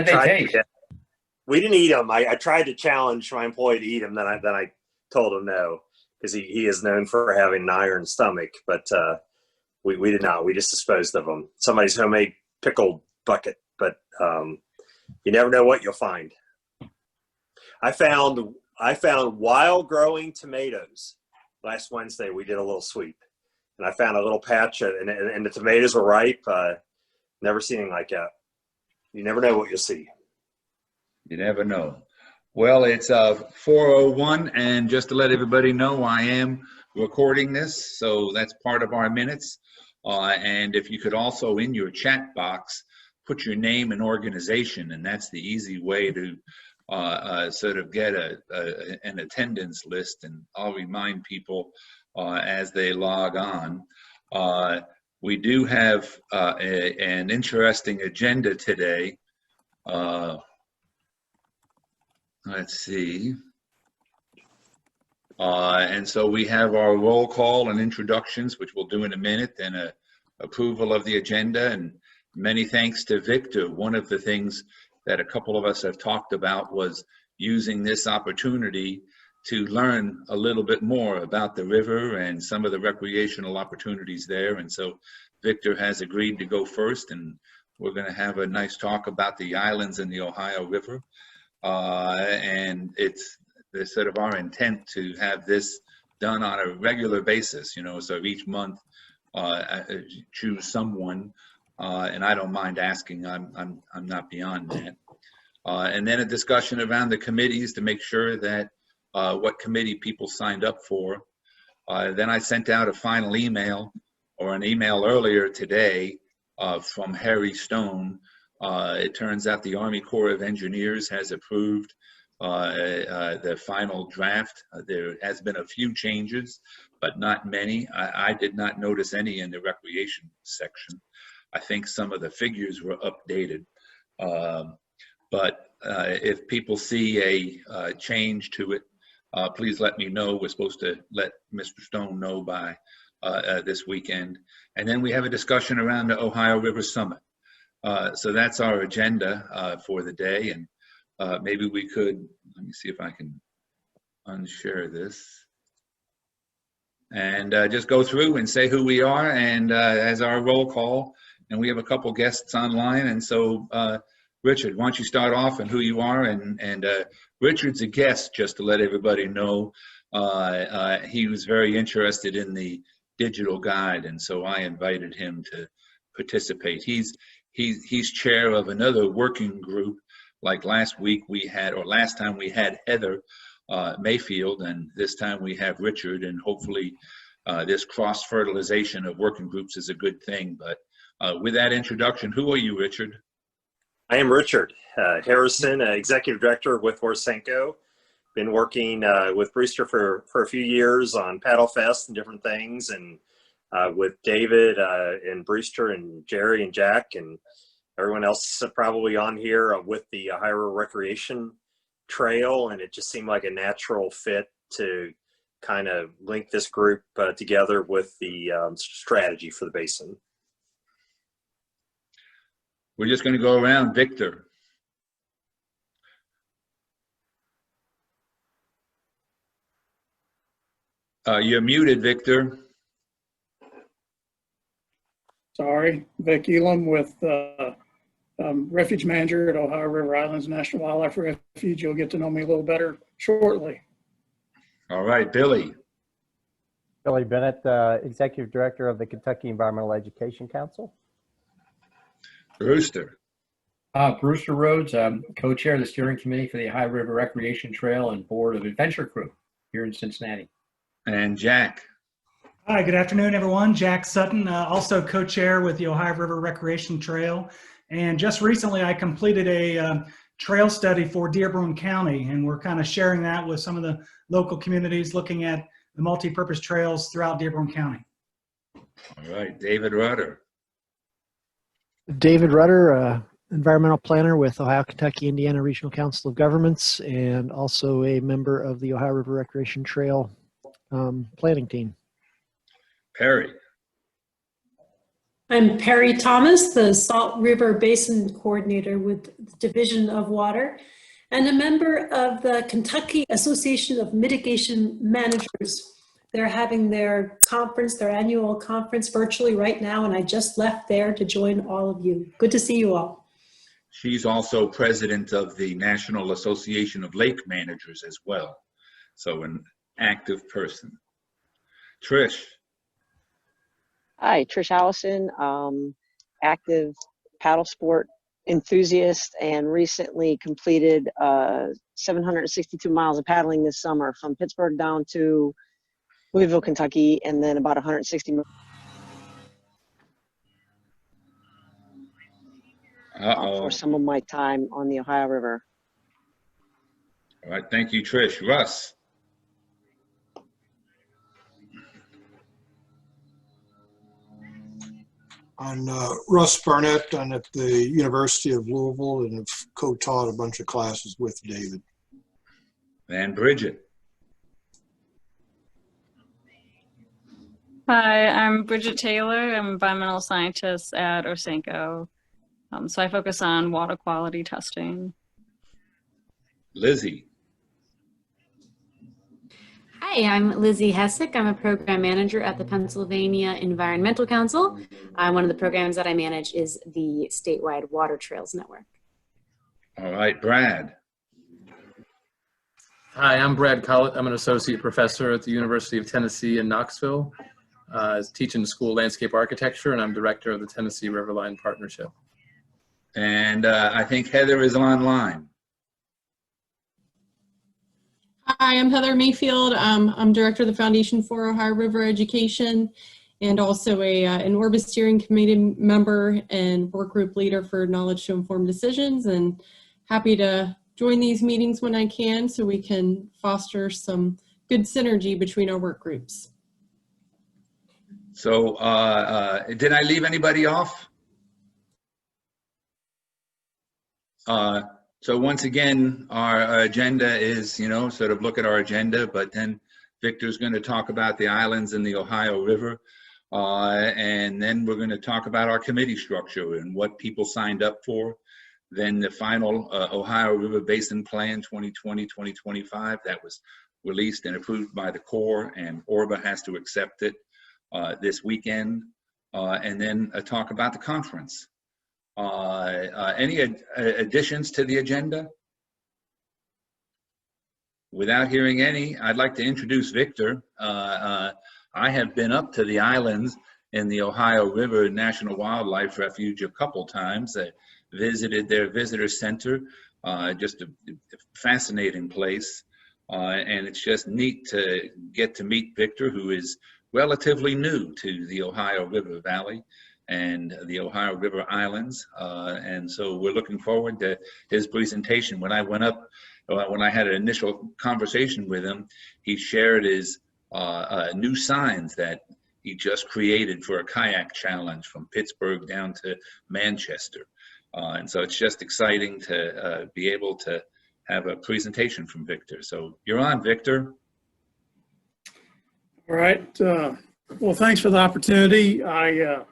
What did they taste? We didn't eat them. I tried to challenge my employee to eat them. Then I told him no, because he is known for having an iron stomach. But we did not. We just disposed of them. Somebody's homemade pickle bucket. But you never know what you'll find. I found wild growing tomatoes last Wednesday. We did a little sweep, and I found a little patch, and the tomatoes were ripe. Never seen anything like that. You never know what you'll see. You never know. Well, it's 4:01, and just to let everybody know, I am recording this, so that's part of our minutes. And if you could also, in your chat box, put your name and organization, and that's the easy way to sort of get an attendance list, and I'll remind people as they log on. We do have an interesting agenda today. Let's see. And so we have our roll call and introductions, which we'll do in a minute, and approval of the agenda. And many thanks to Victor. One of the things that a couple of us have talked about was using this opportunity to learn a little bit more about the river and some of the recreational opportunities there. And so Victor has agreed to go first, and we're going to have a nice talk about the islands in the Ohio River. And it's sort of our intent to have this done on a regular basis, you know, so each month choose someone, and I don't mind asking. I'm not beyond that. And then a discussion around the committees to make sure that what committee people signed up for. Then I sent out a final email, or an email earlier today from Harry Stone. It turns out the Army Corps of Engineers has approved the final draft. There has been a few changes, but not many. I did not notice any in the recreation section. I think some of the figures were updated. But if people see a change to it, please let me know. We're supposed to let Mr. Stone know by this weekend. And then we have a discussion around the Ohio River Summit. So that's our agenda for the day. And maybe we could, let me see if I can unshare this. And just go through and say who we are, and as our roll call. And we have a couple guests online. And so Richard, why don't you start off and who you are? And Richard's a guest, just to let everybody know. He was very interested in the digital guide, and so I invited him to participate. He's chair of another working group. Like last week we had, or last time we had Heather Mayfield, and this time we have Richard, and hopefully this cross-fertilization of working groups is a good thing. But with that introduction, who are you, Richard? I am Richard Harrison, Executive Director with Horsenko. Been working with Brewster for a few years on Paddle Fest and different things, and with David and Brewster and Jerry and Jack and everyone else probably on here with the Ohio River Recreation Trail. And it just seemed like a natural fit to kind of link this group together with the strategy for the basin. We're just going to go around. Victor. You're muted, Victor. Sorry, Vic Elam with Refuge Manager at Ohio River Islands National Wildlife Refuge. You'll get to know me a little better shortly. All right, Billy. Billy Bennett, Executive Director of the Kentucky Environmental Education Council. Brewster. Brewster Rhodes, co-chair of the steering committee for the Ohio River Recreation Trail and board of Adventure Crew here in Cincinnati. And Jack. Hi, good afternoon, everyone. Jack Sutton, also co-chair with the Ohio River Recreation Trail. And just recently, I completed a trail study for Dearborn County, and we're kind of sharing that with some of the local communities, looking at the multi-purpose trails throughout Dearborn County. All right, David Rudder. David Rudder, environmental planner with Ohio, Kentucky, Indiana Regional Council of Governments, and also a member of the Ohio River Recreation Trail planning team. Perry. I'm Perry Thomas, the Salt River Basin Coordinator with the Division of Water, and a member of the Kentucky Association of Mitigation Managers. They're having their conference, their annual conference virtually right now, and I just left there to join all of you. Good to see you all. She's also president of the National Association of Lake Managers as well. So an active person. Trish. Hi, Trish Allison, active paddle sport enthusiast, and recently completed 762 miles of paddling this summer from Pittsburgh down to Louisville, Kentucky, and then about 160 miles for some of my time on the Ohio River. All right, thank you, Trish. Russ. I'm Russ Barnett. I'm at the University of Louisville and have co-taught a bunch of classes with David. And Bridget. Hi, I'm Bridget Taylor. I'm an environmental scientist at Osenko. So I focus on water quality testing. Lizzie. Hi, I'm Lizzie Hessick. I'm a program manager at the Pennsylvania Environmental Council. One of the programs that I manage is the statewide Water Trails Network. All right, Brad. Hi, I'm Brad Collett. I'm an associate professor at the University of Tennessee in Knoxville. I teach in the School of Landscape Architecture, and I'm director of the Tennessee Riverline Partnership. And I think Heather is online. Hi, I'm Heather Mayfield. I'm director of the Foundation for Ohio River Education and also an Orbis Steering Committee member and work group leader for Knowledge to Inform Decisions, and happy to join these meetings when I can so we can foster some good synergy between our work groups. So did I leave anybody off? So once again, our agenda is, sort of look at our agenda, but then Victor's going to talk about the islands in the Ohio River. And then we're going to talk about our committee structure and what people signed up for. Then the final Ohio River Basin Plan 2020-2025 that was released and approved by the Corps, and ORBA has to accept it this weekend. And then a talk about the conference. Any additions to the agenda? Without hearing any, I'd like to introduce Victor. I have been up to the islands in the Ohio River National Wildlife Refuge a couple times. I visited their visitor center, just a fascinating place. And it's just neat to get to meet Victor, who is relatively new to the Ohio River Valley and the Ohio River Islands. And so we're looking forward to his presentation. When I went up, when I had an initial conversation with him, he shared his new signs that he just created for a kayak challenge from Pittsburgh down to Manchester. And so it's just exciting to be able to have a presentation from Victor. So you're on, Victor. All right. Well, thanks for the opportunity. I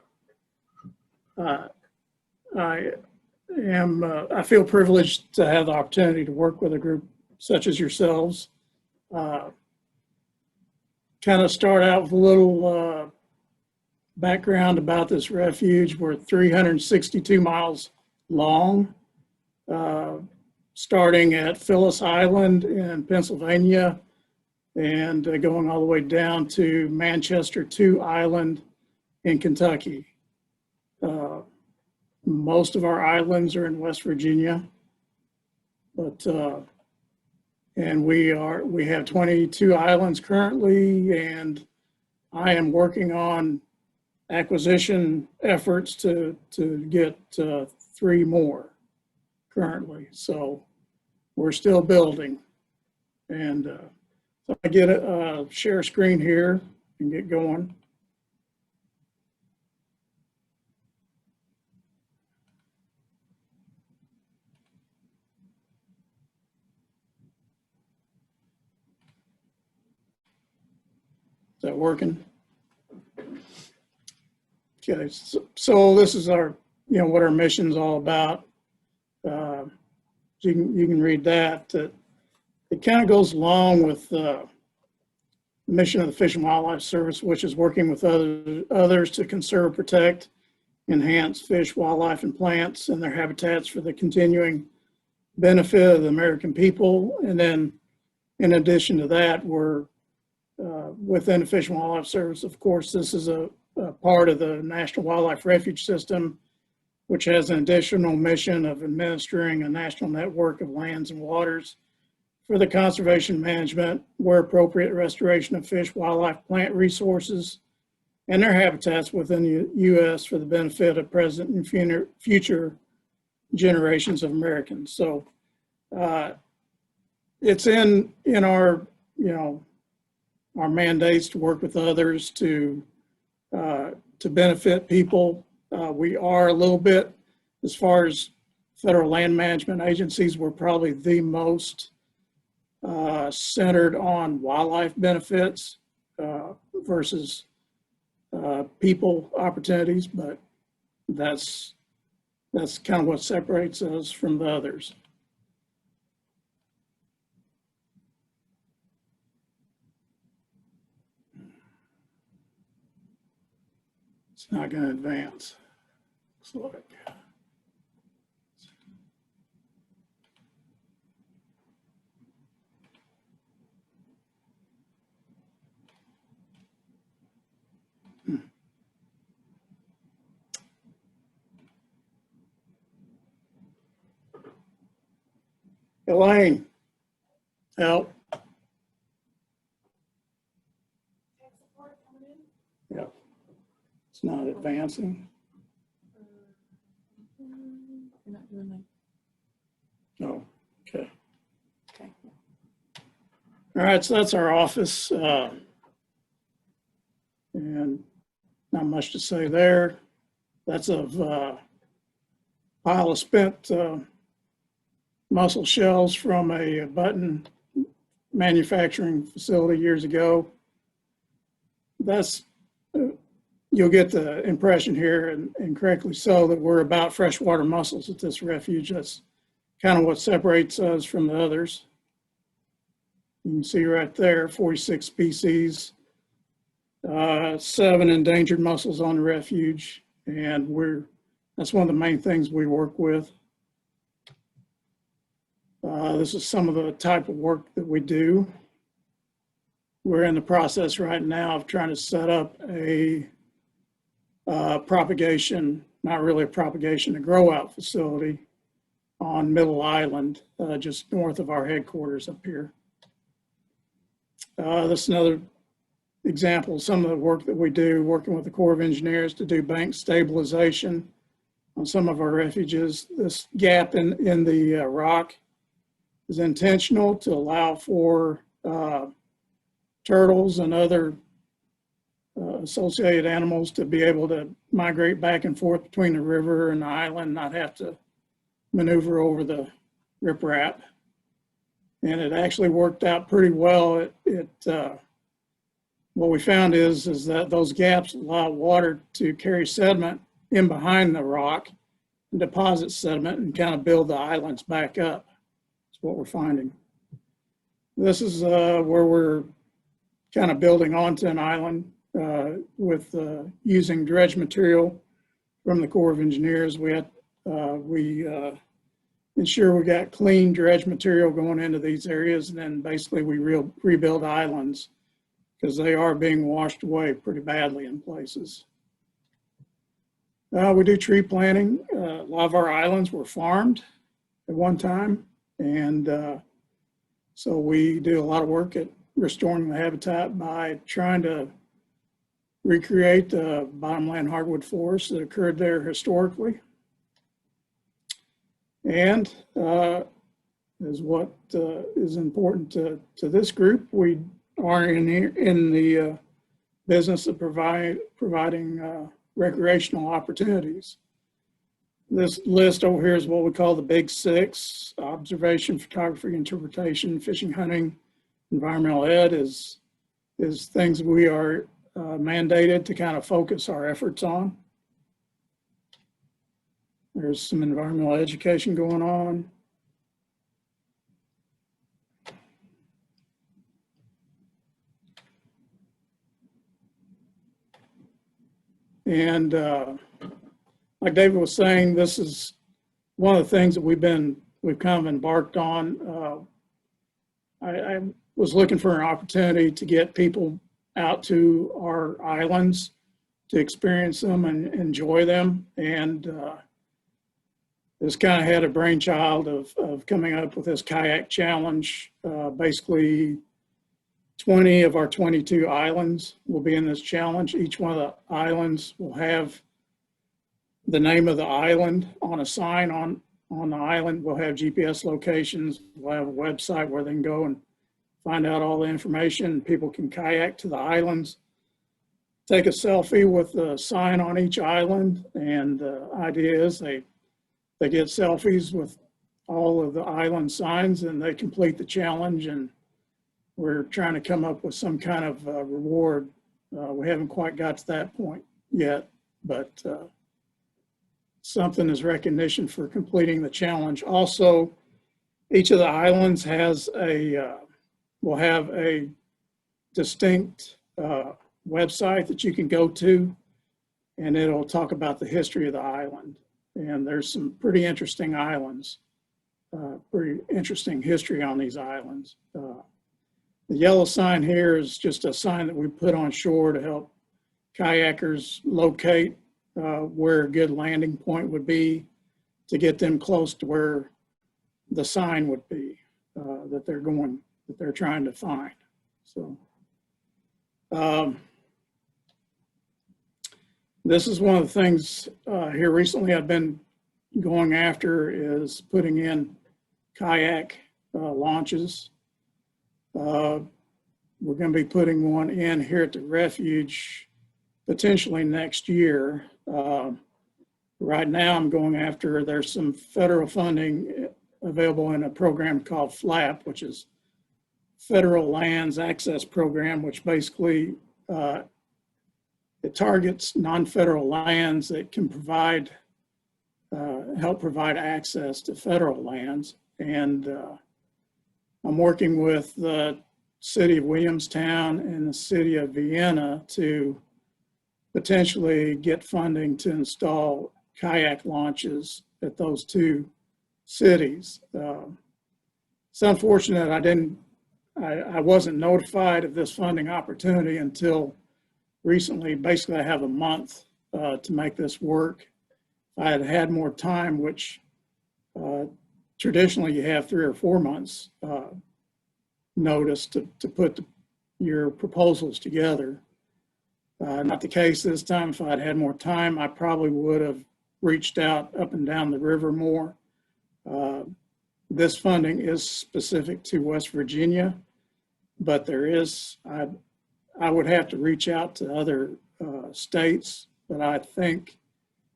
feel privileged to have the opportunity to work with a group such as yourselves. Kind of start out with a little background about this refuge. We're 362 miles long, starting at Phyllis Island in Pennsylvania and going all the way down to Manchester 2 Island in Kentucky. Most of our islands are in West Virginia, but and we have 22 islands currently, and I am working on acquisition efforts to get 3 more currently. So we're still building, and so I get a share screen here and get going. Is that working? Okay, so this is our, what our mission's all about. You can read that. It kind of goes along with the mission of the Fish and Wildlife Service, which is working with others to conserve, protect, enhance fish, wildlife, and plants and their habitats for the continuing benefit of the American people. And then in addition to that, we're within the Fish and Wildlife Service, of course, this is a part of the National Wildlife Refuge System, which has an additional mission of administering a national network of lands and waters for the conservation management, where appropriate, restoration of fish, wildlife, plant resources, and their habitats within the U.S. for the benefit of present and future generations of Americans. So it's in our, our mandates to work with others to benefit people. We are a little bit, as far as federal land management agencies, we're probably the most centered on wildlife benefits versus people opportunities, but that's kind of what separates us from the others. It's not going to advance. Looks like. Elaine, help. Yeah, it's not advancing. No, okay. Okay. All right, so that's our office. And not much to say there. That's a pile of spent mussel shells from a button manufacturing facility years ago. That's, you'll get the impression here, and correctly so, that we're about freshwater mussels at this refuge. That's kind of what separates us from the others. You can see right there, 46 species, 7 endangered mussels on the refuge, and that's one of the main things we work with. This is some of the type of work that we do. We're in the process right now of trying to set up a propagation, not really a propagation, a grow out facility on Middle Island, just north of our headquarters up here. This is another example of some of the work that we do, working with the Corps of Engineers to do bank stabilization on some of our refuges. This gap in the rock is intentional to allow for turtles and other associated animals to be able to migrate back and forth between the river and the island, not have to maneuver over the riprap. And it actually worked out pretty well. What we found is that those gaps allow water to carry sediment in behind the rock and deposit sediment and kind of build the islands back up. That's what we're finding. This is where we're kind of building onto an island with using dredge material from the Corps of Engineers. We ensure we got clean dredge material going into these areas, and then basically we rebuild islands because they are being washed away pretty badly in places. We do tree planting. A lot of our islands were farmed at one time, and so we do a lot of work at restoring the habitat by trying to recreate the bottomland hardwood forests that occurred there historically. And is what is important to this group. We are in the business of providing recreational opportunities. This list over here is what we call the Big Six: observation, photography, interpretation, fishing, hunting, environmental ed is things we are mandated to kind of focus our efforts on. There's some environmental education going on. And like David was saying, this is one of the things that we've kind of embarked on. I was looking for an opportunity to get people out to our islands to experience them and enjoy them. And this kind of had a brainchild of coming up with this kayak challenge. Basically, 20 of our 22 islands will be in this challenge. Each one of the islands will have the name of the island on a sign on the island. We'll have GPS locations. We'll have a website where they can go and find out all the information. People can kayak to the islands, take a selfie with the sign on each island. And the idea is they get selfies with all of the island signs and they complete the challenge. And we're trying to come up with some kind of reward. We haven't quite got to that point yet, but something as recognition for completing the challenge. Also, each of the islands has will have a distinct website that you can go to, and it'll talk about the history of the island. And there's some pretty interesting islands, pretty interesting history on these islands. The yellow sign here is just a sign that we put on shore to help kayakers locate where a good landing point would be to get them close to where the sign would be that they're trying to find. So this is one of the things here recently I've been going after is putting in kayak launches. We're going to be putting one in here at the refuge potentially next year. Right now I'm going after, there's some federal funding available in a program called FLAP, which is Federal Lands Access Program, which basically it targets non-federal lands that can provide, help provide access to federal lands. And I'm working with the city of Williamstown and the city of Vienna to potentially get funding to install kayak launches at those two cities. It's unfortunate I wasn't notified of this funding opportunity until recently. Basically, I have a month to make this work. If I had had more time, which traditionally you have 3 or 4 months notice to put your proposals together. Not the case this time. If I'd had more time, I probably would have reached out up and down the river more. This funding is specific to West Virginia, but there is, I would have to reach out to other states, but I think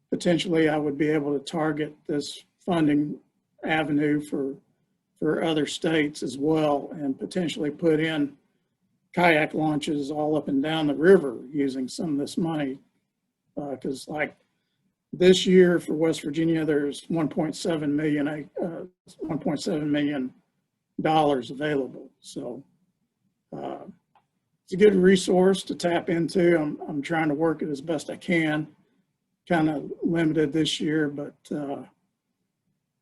potentially I would be able to target this funding avenue for other states as well and potentially put in kayak launches all up and down the river using some of this money. Because like this year for West Virginia, there's $1.7 million available. So it's a good resource to tap into. I'm trying to work it as best I can. Kind of limited this year, but I'm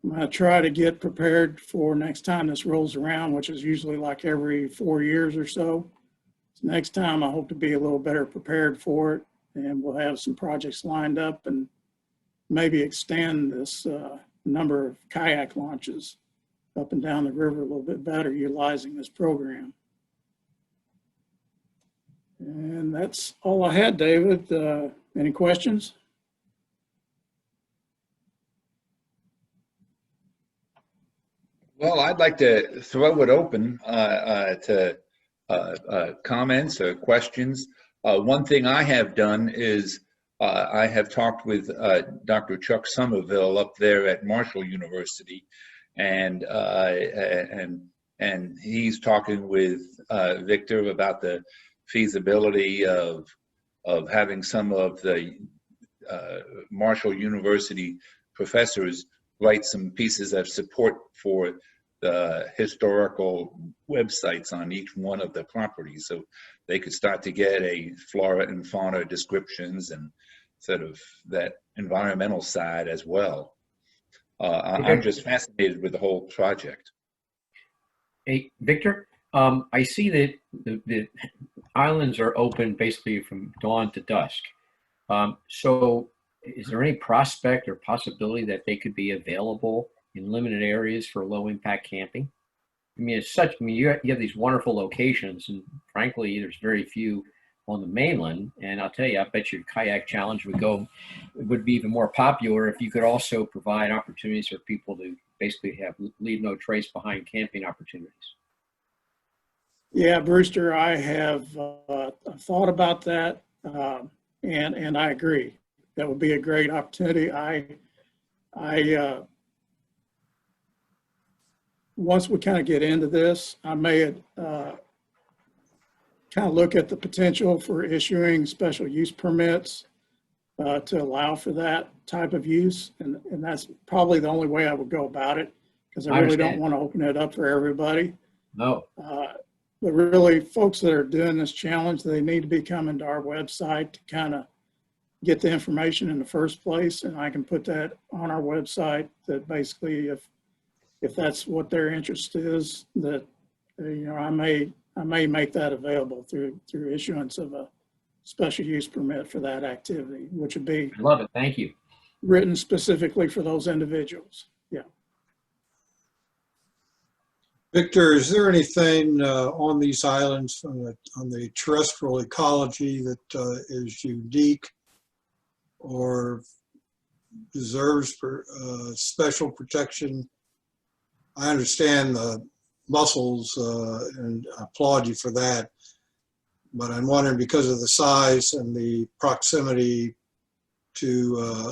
going to try to get prepared for next time this rolls around, which is usually like every 4 years or so. Next time, I hope to be a little better prepared for it, and we'll have some projects lined up and maybe extend this number of kayak launches up and down the river a little bit better utilizing this program. And that's all I had, David. Any questions? Well, I'd like to throw it open to comments or questions. One thing I have done is I have talked with Dr. Chuck Somerville up there at Marshall University, and he's talking with Victor about the feasibility of having some of the Marshall University professors write some pieces of support for the historical websites on each one of the properties, so they could start to get a flora and fauna descriptions and sort of that environmental side as well. I'm just fascinated with the whole project. Hey, Victor, I see that the islands are open basically from dawn to dusk. So is there any prospect or possibility that they could be available in limited areas for low impact camping? I mean, you have these wonderful locations, and frankly, there's very few on the mainland. And I'll tell you, I bet your kayak challenge would be even more popular if you could also provide opportunities for people to basically leave no trace behind camping opportunities. Yeah, Brewster, I have thought about that, and I agree. That would be a great opportunity. Once we kind of get into this, I may kind of look at the potential for issuing special use permits to allow for that type of use. And that's probably the only way I would go about it, because I really don't want to open it up for everybody. No. But really, folks that are doing this challenge, they need to be coming to our website to kind of get the information in the first place. And I can put that on our website that basically if that's what their interest is, that, you know, I may make that available through issuance of a special use permit for that activity, which would be. I love it. Thank you. Written specifically for those individuals. Yeah. Victor, is there anything on these islands on the terrestrial ecology that is unique or deserves special protection? I understand the mussels and I applaud you for that, but I'm wondering, because of the size and the proximity to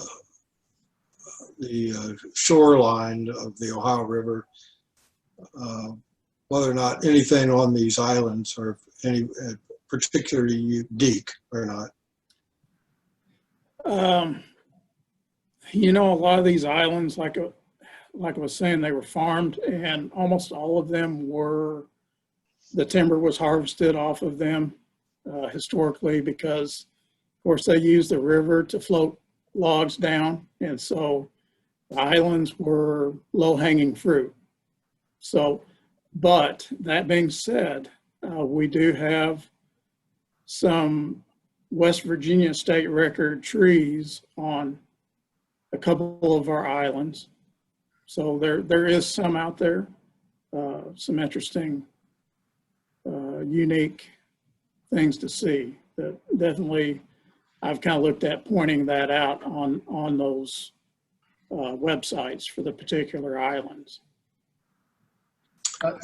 the shoreline of the Ohio River, whether or not anything on these islands are any particularly unique or not. You know, a lot of these islands, like I was saying, they were farmed, and almost all of them the timber was harvested off of them historically, because of course they used the river to float logs down. And so the islands were low-hanging fruit. So, but that being said, we do have some West Virginia state record trees on a couple of our islands. So there is some out there, some interesting, unique things to see that definitely I've kind of looked at pointing that out on those websites for the particular islands.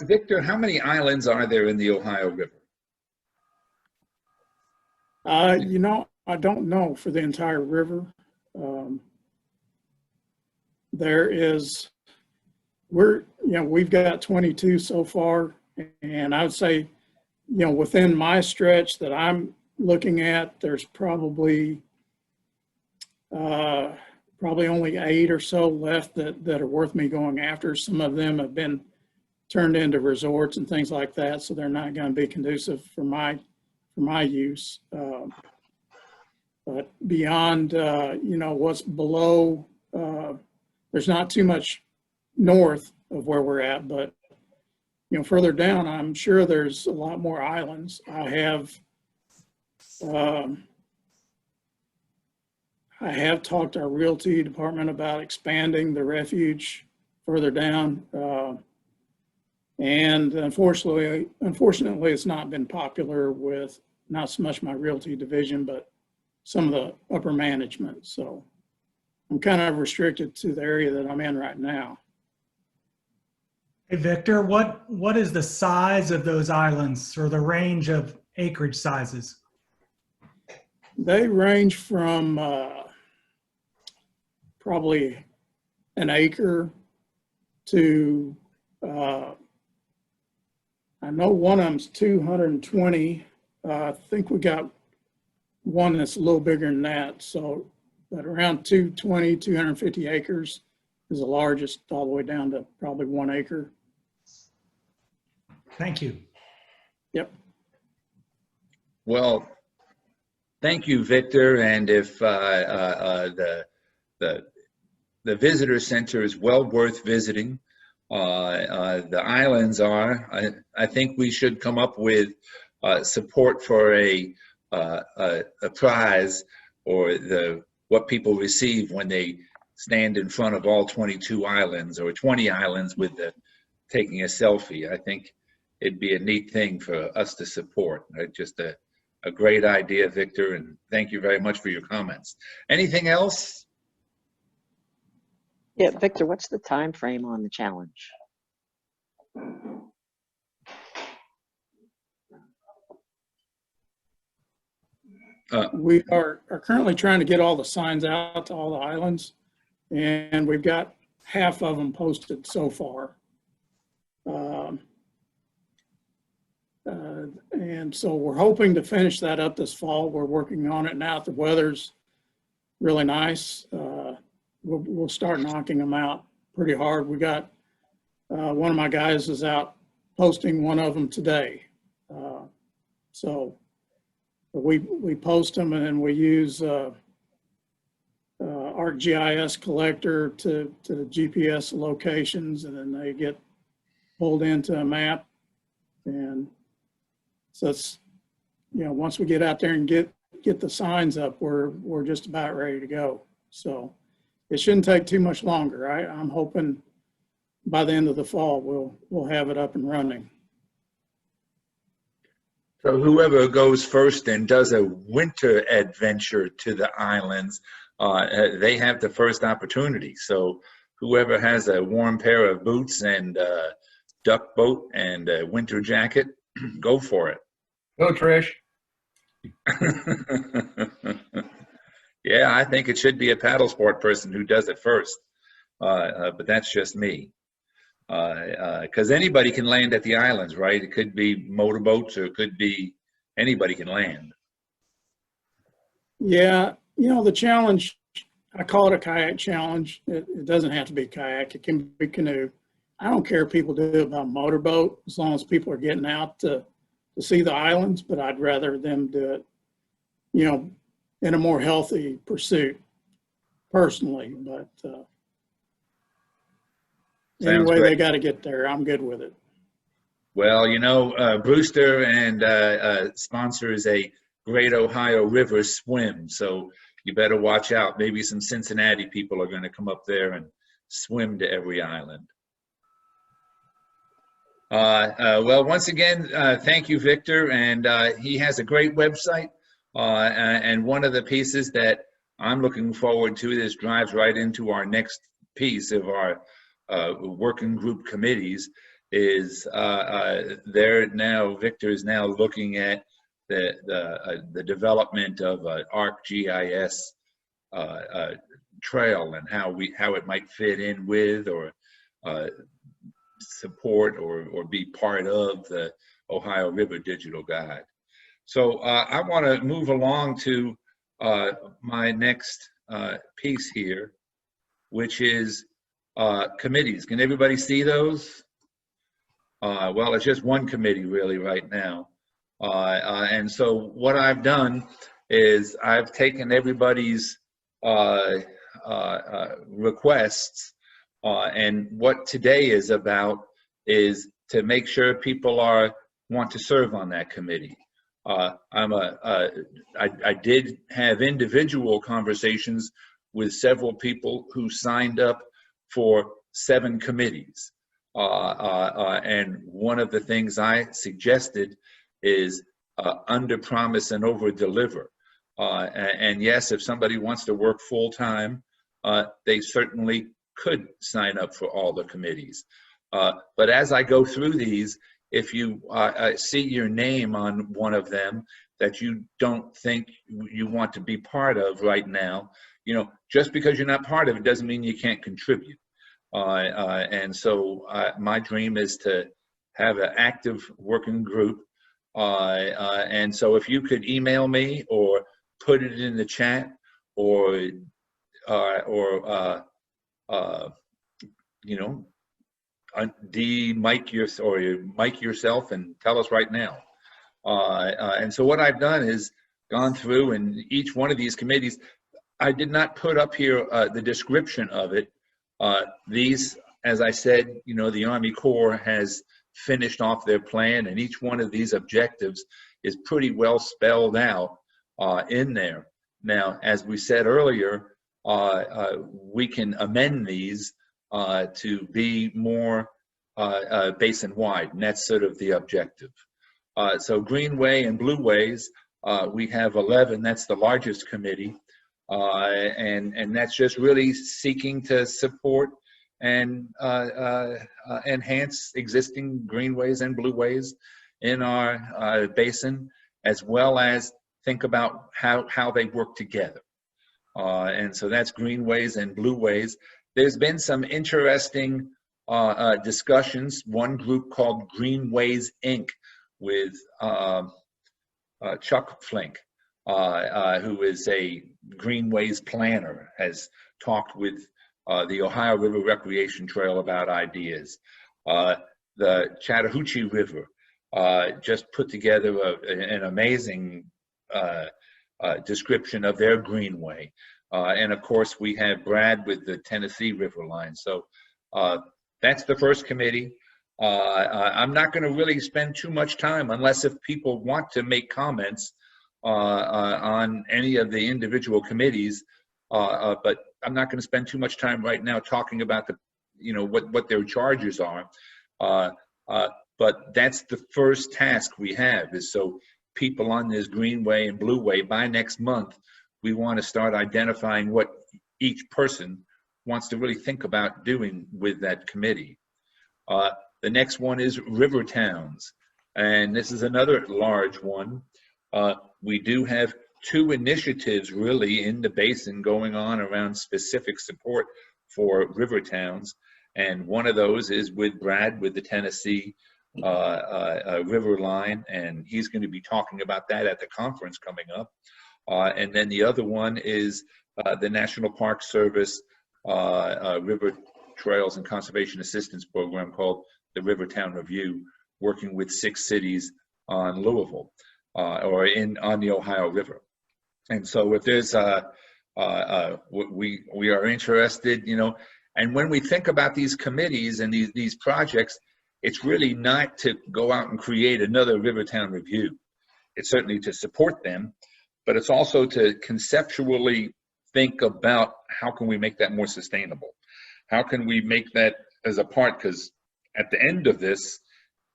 Victor, how many islands are there in the Ohio River? You know, I don't know for the entire river. We've got 22 so far, and I would say, you know, within my stretch that I'm looking at, there's probably only 8 or so left that are worth me going after. Some of them have been turned into resorts and things like that, so they're not going to be conducive for my use. But beyond, you know, what's below, there's not too much north of where we're at, but, you know, further down, I'm sure there's a lot more islands. I have talked to our realty department about expanding the refuge further down. And unfortunately, it's not been popular with not so much my realty division, but some of the upper management. So I'm kind of restricted to the area that I'm in right now. Hey, Victor, what is the size of those islands, or the range of acreage sizes? They range from probably an acre to, I know one of them's 220. I think we got one that's a little bigger than that. So but around 250 acres is the largest, all the way down to probably 1 acre. Thank you. Yep. Well, thank you, Victor. And if the visitor center is well worth visiting, the islands are. I think we should come up with support for a prize, or what people receive when they stand in front of all 22 islands or 20 islands with taking a selfie. I think it'd be a neat thing for us to support. Just a great idea, Victor, and thank you very much for your comments. Anything else? Yeah, Victor, what's the time frame on the challenge? We are currently trying to get all the signs out to all the islands, and we've got half of them posted so far. And so we're hoping to finish that up this fall. We're working on it now. The weather's really nice. We'll start knocking them out pretty hard. We got one of my guys is out posting one of them today. So we post them, and then we use ArcGIS collector to the GPS locations, and then they get pulled into a map. And so it's, once we get out there and get the signs up, we're just about ready to go. So it shouldn't take too much longer. I'm hoping by the end of the fall we'll have it up and running. So whoever goes first and does a winter adventure to the islands, they have the first opportunity. So whoever has a warm pair of boots and duck boat and a winter jacket, go for it. Go, Trish. Yeah, I think it should be a paddle sport person who does it first, but that's just me. Because anybody can land at the islands, right? It could be motorboats, or it could be anybody can land. Yeah, the challenge, I call it a kayak challenge. It doesn't have to be kayak. It can be canoe. I don't care if people do it by motorboat, as long as people are getting out to see the islands, but I'd rather them do it, in a more healthy pursuit personally. But anyway, they got to get there. I'm good with it. Well, Brewster and sponsors a Great Ohio River swim, so you better watch out. Maybe some Cincinnati people are going to come up there and swim to every island. Well, once again, thank you, Victor. And he has a great website. And one of the pieces that I'm looking forward to, this drives right into our next piece of our working group committees, is Victor is now looking at the development of an ArcGIS trail, and how it might fit in with, or support, or be part of the Ohio River Digital Guide. So I want to move along to my next piece here, which is committees. Can everybody see those? Well, it's just one committee really right now. And so what I've done is I've taken everybody's requests, and what today is about is to make sure people want to serve on that committee. I did have individual conversations with several people who signed up for 7 committees. And one of the things I suggested is under promise and over deliver. And yes, if somebody wants to work full time, they certainly could sign up for all the committees. But as I go through these, if you see your name on one of them that you don't think you want to be part of right now, just because you're not part of it doesn't mean you can't contribute. And so my dream is to have an active working group. And so if you could email me or put it in the chat or you know, mic yourself and tell us right now. And so what I've done is gone through, and each one of these committees, I did not put up here the description of it. These, as I said, you know, the Army Corps has finished off their plan, and each one of these objectives is pretty well spelled out in there. Now, as we said earlier, we can amend these to be more basin-wide, and that's sort of the objective. So Greenway and Blueways, we have 11. That's the largest committee, and that's just really seeking to support and enhance existing greenways and blueways in our basin, as well as think about how they work together. And so that's greenways and blueways. There's been some interesting discussions. One group called Greenways Inc. with Chuck Flink, who is a greenways planner, has talked with the Ohio River Recreation Trail about ideas. The Chattahoochee River just put together an amazing description of their greenway. And of course, we have Brad with the Tennessee River line. So that's the first committee. I'm not going to really spend too much time unless if people want to make comments on any of the individual committees. But I'm not going to spend too much time right now talking about the, you know, what their charges are. But that's the first task we have, is so people on this Greenway and Blueway, by next month, we want to start identifying what each person wants to really think about doing with that committee. The next one is river towns, and this is another large one. We do have 2 initiatives really in the basin going on around specific support for river towns, and one of those is with Brad with the Tennessee River line, and he's going to be talking about that at the conference coming up. And then the other one is the National Park Service River Trails and Conservation Assistance Program called the Rivertown Review, working with 6 cities on Louisville or on the Ohio River. And so if there's we are interested, you know, and when we think about these committees and these projects, it's really not to go out and create another Rivertown Review. It's certainly to support them, but it's also to conceptually think about how can we make that more sustainable? How can we make that as a part, because at the end of this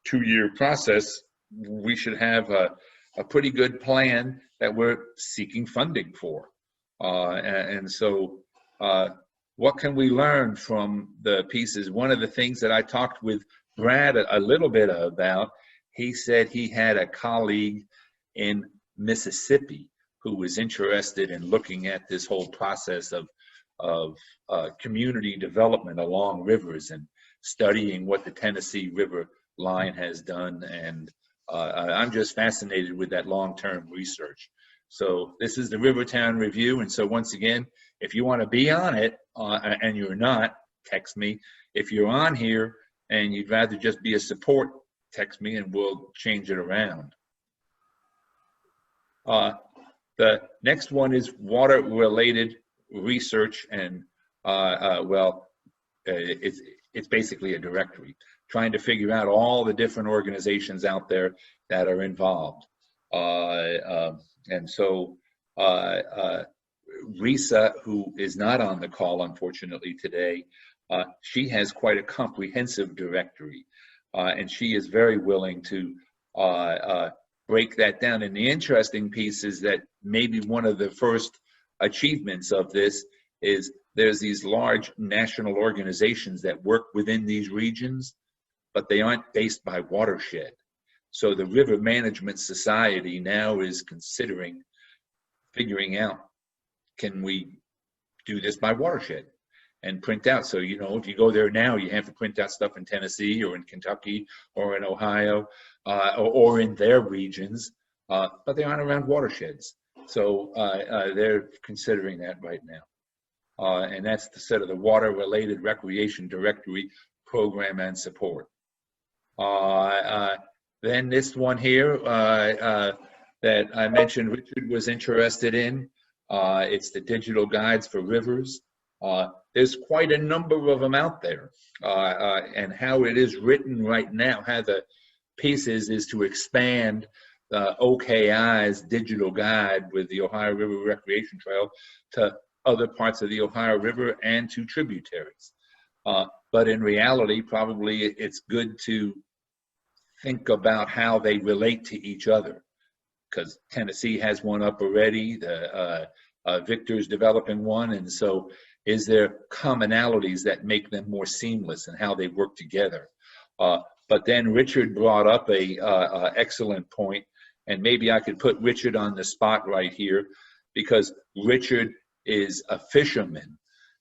2-year process, we should have a pretty good plan that we're seeking funding for. And so what can we learn from the pieces? One of the things that I talked with Brad a little bit about, he said he had a colleague in Mississippi who was interested in looking at this whole process of community development along rivers and studying what the Tennessee River line has done. And I'm just fascinated with that long-term research. So this is the Rivertown Review. And so once again, if you want to be on it and you're not, text me. If you're on here and you'd rather just be a support, text me and we'll change it around. The next one is water-related research, and it's basically a directory, trying to figure out all the different organizations out there that are involved. And so Risa, who is not on the call unfortunately today, she has quite a comprehensive directory, and she is very willing to break that down. And the interesting piece is that maybe one of the first achievements of this is there's these large national organizations that work within these regions, but they aren't based by watershed. So the River Management Society now is considering figuring out, can we do this by watershed and print out? So, you know, if you go there now, you have to print out stuff in Tennessee or in Kentucky or in Ohio or in their regions, but they aren't around watersheds. So they're considering that right now. and that's the set of the Water-Related Recreation Directory Program and Support. Then this one here that I mentioned Richard was interested in, it's the digital guides for rivers. There's quite a number of them out there, and how it is written right now, how the piece is to expand OKI's digital guide with the Ohio River Recreation Trail to other parts of the Ohio River and to tributaries. But in reality, probably it's good to think about how they relate to each other, because Tennessee has one up already, Victor's developing one, and so is there commonalities that make them more seamless and how they work together? But then Richard brought up a excellent point, and maybe I could put Richard on the spot right here, because Richard is a fisherman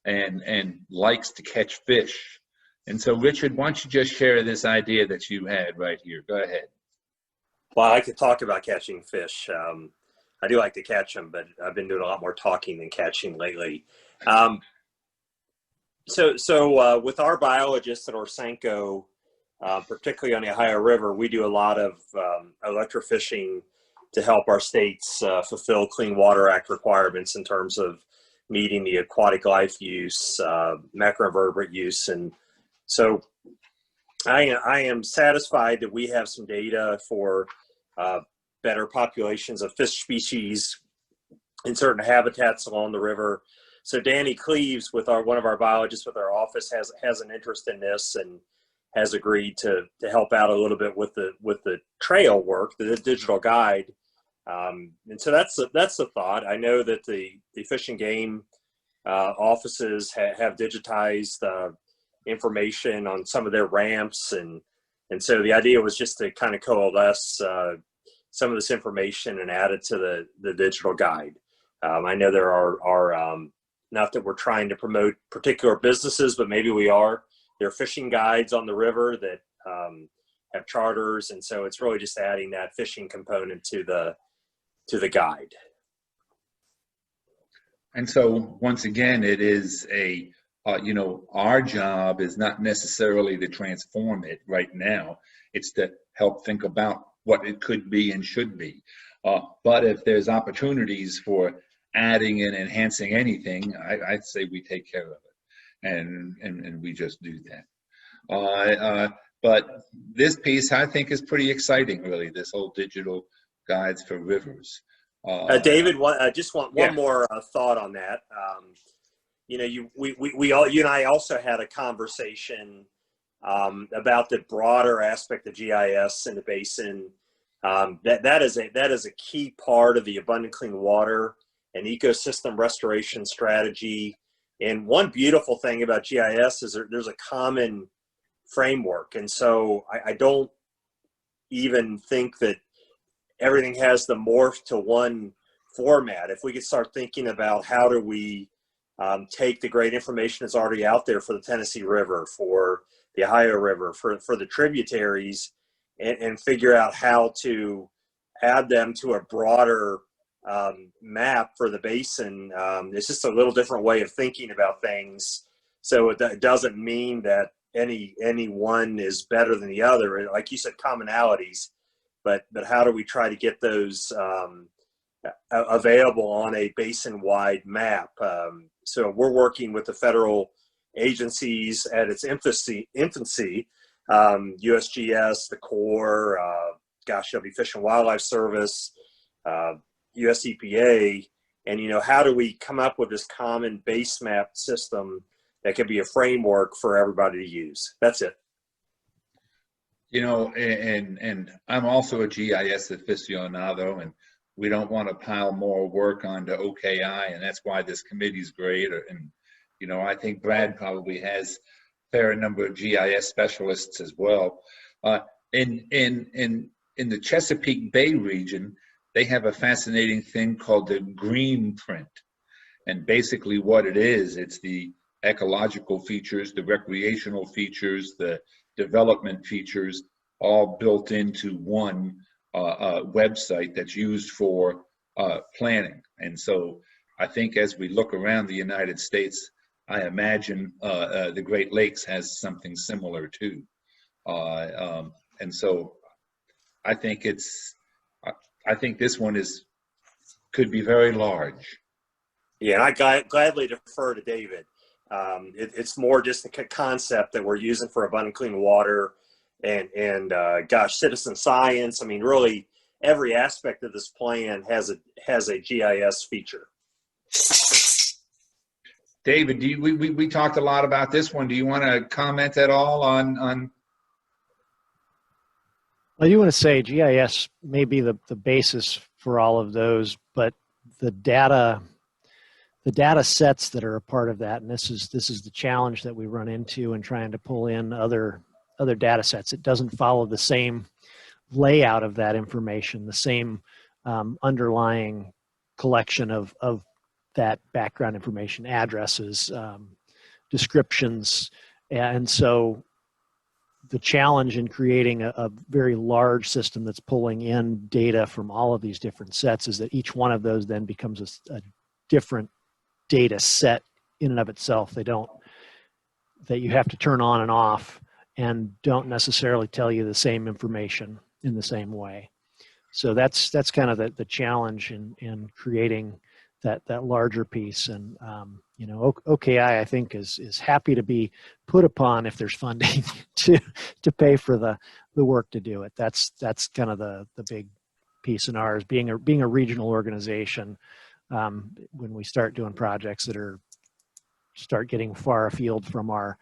and likes to catch fish. And so, Richard, why don't you just share this idea that you had right here? Go ahead. Well, I like to talk about catching fish. I do like to catch them, but I've been doing a lot more talking than catching lately. So with our biologists at Orsenco, particularly on the Ohio River, we do a lot of electrofishing to help our states fulfill Clean Water Act requirements in terms of meeting the aquatic life use, macroinvertebrate use. And so I am satisfied that we have some data for better populations of fish species in certain habitats along the river. So Danny Cleaves, with one of our biologists with our office, has an interest in this and has agreed to help out a little bit with the trail work, the digital guide. And so that's the thought. I know that the Fish and Game offices have digitized information on some of their ramps, and so the idea was just to kind of coalesce some of this information and add it to the digital guide. I know there are not that we're trying to promote particular businesses, but maybe we are. There are fishing guides on the river that have charters, and so it's really just adding that fishing component to the guide. And so once again, it is our job is not necessarily to transform it right now. It's to help think about what it could be and should be. But if there's opportunities for adding and enhancing anything, I'd say we take care of it, and we just do that. But this piece, I think, is pretty exciting, really, this whole digital guides for rivers. David, I just want one more thought on that. You and I also had a conversation about the broader aspect of GIS in the basin. That is a key part of the abundant clean water and ecosystem restoration strategy. And one beautiful thing about GIS is there's a common framework, and so I don't even think that everything has to morph to one format. If we could start thinking about how do we take the great information that's already out there for the Tennessee River, for the Ohio River, for the tributaries, and figure out how to add them to a broader map for the basin. It's just a little different way of thinking about things. So it doesn't mean that any one is better than the other. Like you said, commonalities, but how do we try to get those available on a basin-wide map? So we're working with the federal agencies at its infancy, USGS, the Corps, there'll be Fish and Wildlife Service, US EPA, and how do we come up with this common base map system that could be a framework for everybody to use? That's it. And I'm also a GIS aficionado, and we don't want to pile more work onto OKI, and that's why this committee's great. And I think Brad probably has a fair number of GIS specialists as well. In the Chesapeake Bay region, they have a fascinating thing called the green print, and basically what it is, it's the ecological features, the recreational features, the development features, all built into one website that's used for planning. And so I think as we look around the United States, I imagine the Great Lakes has something similar too. And so I think I think this one could be very large. Yeah, and I gladly defer to David. It's more just the concept that we're using for abundant clean water and gosh, citizen science. I mean, really every aspect of this plan has a GIS feature. David, we talked a lot about this one. Do you want to comment at all on? I do want to say GIS may be the basis for all of those, but the data sets that are a part of that, and this is the challenge that we run into in trying to pull in other data sets. It doesn't follow the same layout of that information, the same underlying collection of that background information, addresses, descriptions, and so the challenge in creating a very large system that's pulling in data from all of these different sets is that each one of those then becomes a different data set in and of itself. That you have to turn on and off and don't necessarily tell you the same information in the same way. So that's kind of the challenge in creating that larger piece. And you know, OKI I think is happy to be put upon if there's funding to pay for the work to do it. That's kind of the big piece in ours, being a regional organization. When we start doing projects that start getting far afield from our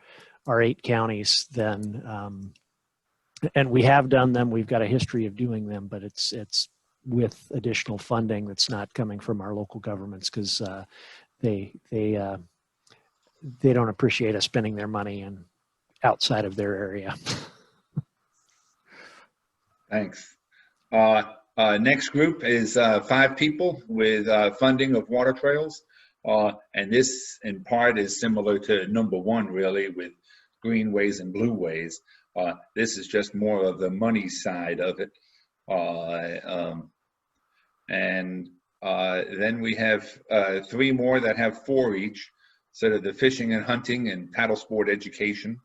8 counties, then and we have done them, we've got a history of doing them, but it's with additional funding that's not coming from our local governments, because they don't appreciate us spending their money and outside of their area. Thanks. Next group is 5 people with funding of water trails. And this in part is similar to number 1, really, with greenways and blueways. This is just more of the money side of it. And then we have 3 more that have 4 each. So the fishing and hunting and paddle sport education.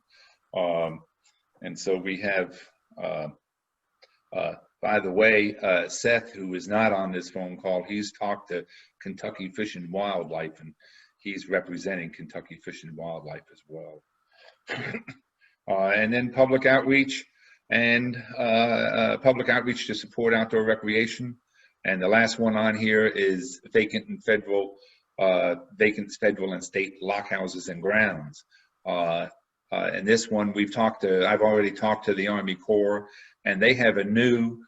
And so we have, by the way, Seth, who is not on this phone call, he's talked to Kentucky Fish and Wildlife, and he's representing Kentucky Fish and Wildlife as well. And then public outreach and public outreach to support outdoor recreation. And the last one on here is vacant federal and state lock houses and grounds. And this one I've already talked to the Army Corps, and they have a new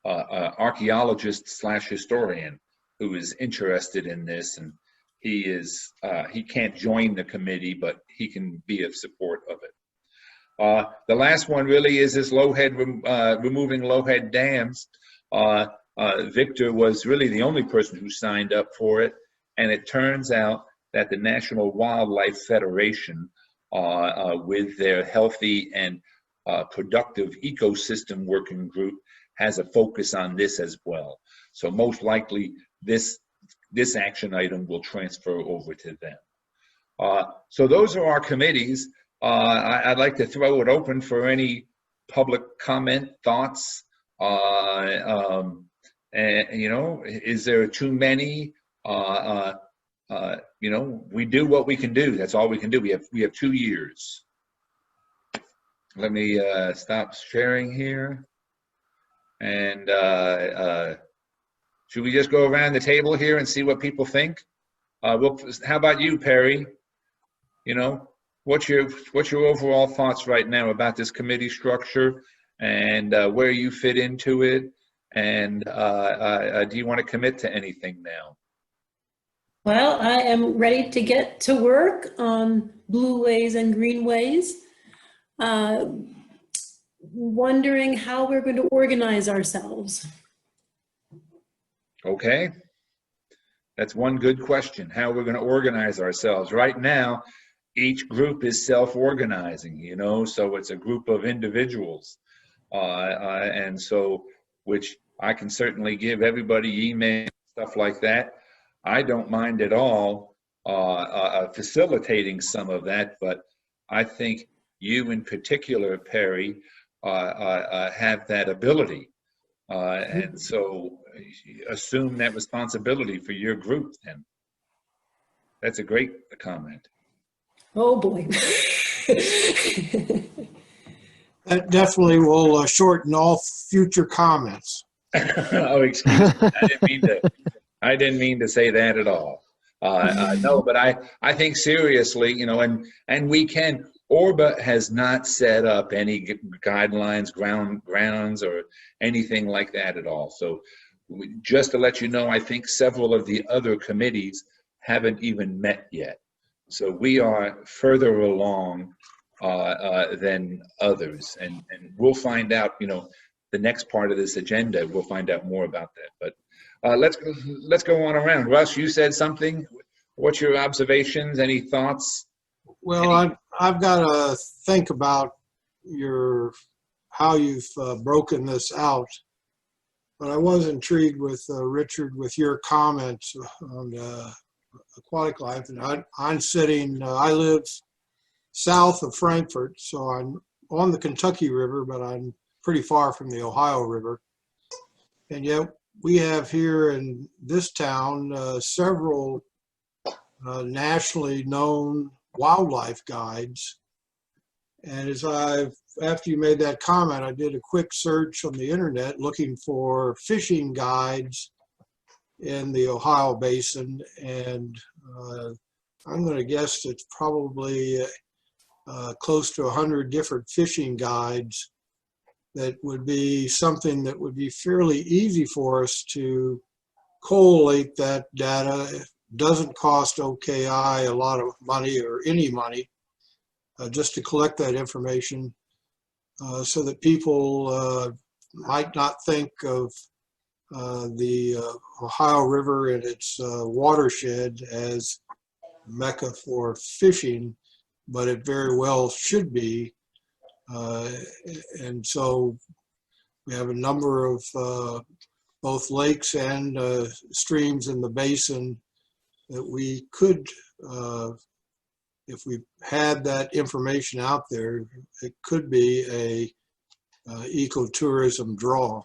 archaeologist / historian who is interested in this, and he can't join the committee, but he can be of support of it. The last one really is this removing low-head dams. Victor was really the only person who signed up for it, and it turns out that the National Wildlife Federation, with their healthy and productive ecosystem working group, has a focus on this as well. So most likely this action item will transfer over to them. So those are our committees. I'd like to throw it open for any public comment, thoughts. And you know, is there too many? You know, we do what we can do. That's all we can do. We have 2 years. Let me stop sharing here. And should we just go around the table here and see what people think? How about you, Perry? You know, what's your overall thoughts right now about this committee structure and where you fit into it? And do you want to commit to anything now? Well, I am ready to get to work on blueways and greenways. Wondering how we're going to organize ourselves. Okay, that's one good question, how we're going to organize ourselves. Right now, each group is self-organizing, you know, so it's a group of individuals. And so, which I can certainly give everybody email, stuff like that. I don't mind at all facilitating some of that, but I think you in particular, Perry, have that ability. And so assume that responsibility for your group then. That's a great comment. Oh, boy. That definitely will shorten all future comments. Oh, excuse me. I didn't mean to say that at all. No, but I think seriously, you know, and we can. Orba has not set up any guidelines, grounds, or anything like that at all. So, just to let you know, I think several of the other committees haven't even met yet. So we are further along than others, and we'll find out. You know, the next part of this agenda, we'll find out more about that. But let's go on around. Russ, you said something. What's your observations? Any thoughts? Well, I've got to think about how you've broken this out. But I was intrigued with Richard, with your comments on aquatic life. And I live south of Frankfort, so I'm on the Kentucky River, but I'm pretty far from the Ohio River. And yet we have here in this town several nationally known wildlife guides. And after you made that comment, I did a quick search on the internet looking for fishing guides in the Ohio Basin. And I'm going to guess it's probably close to 100 different fishing guides. That would be something that would be fairly easy for us to collate that data. It doesn't cost OKI a lot of money or any money just to collect that information so that people might not think of the Ohio River and its watershed as mecca for fishing, but it very well should be. And so we have a number of both lakes and streams in the basin that we could, if we had that information out there, it could be a ecotourism draw.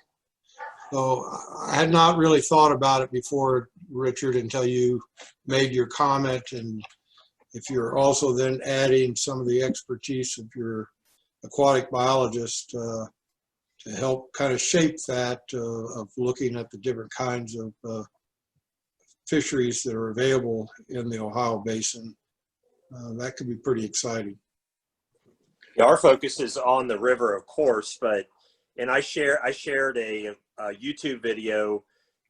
So I had not really thought about it before, Richard, until you made your comment. And if you're also then adding some of the expertise of your aquatic biologist to help kind of shape that of looking at the different kinds of fisheries that are available in the Ohio Basin, that could be pretty exciting. Yeah, our focus is on the river, of course, and I shared a YouTube video